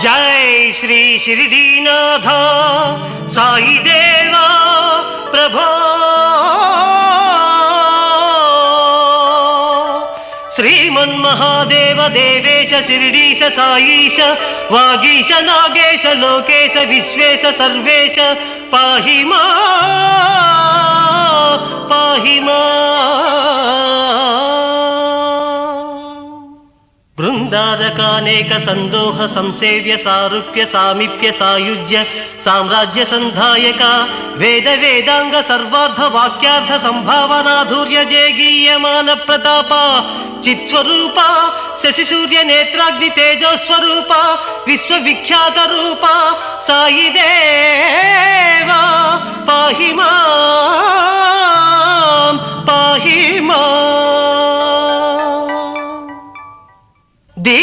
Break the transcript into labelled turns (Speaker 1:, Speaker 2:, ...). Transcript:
Speaker 1: जय श्री शिरडीनाथ साई देवा प्रभो श्रीमन्महादेव देवेश शिरडीश साईश वागीश नागेश लोकेश विश्वेश सर्वेश पाहि मां बृंदारकानेक संदोह संसेव्य सारूप्य सामीप्य सायुज्य साम्राज्य संधायक वेद वेदांग सर्वार्थ वाक्यार्थ संभावनाधुर्य जयगीयमान प्रताप चित्स्वरूप शशि सूर्य नेत्राग्नि तेजो स्वरूप विश्वविख्यात रूप साई देवा पाहि मां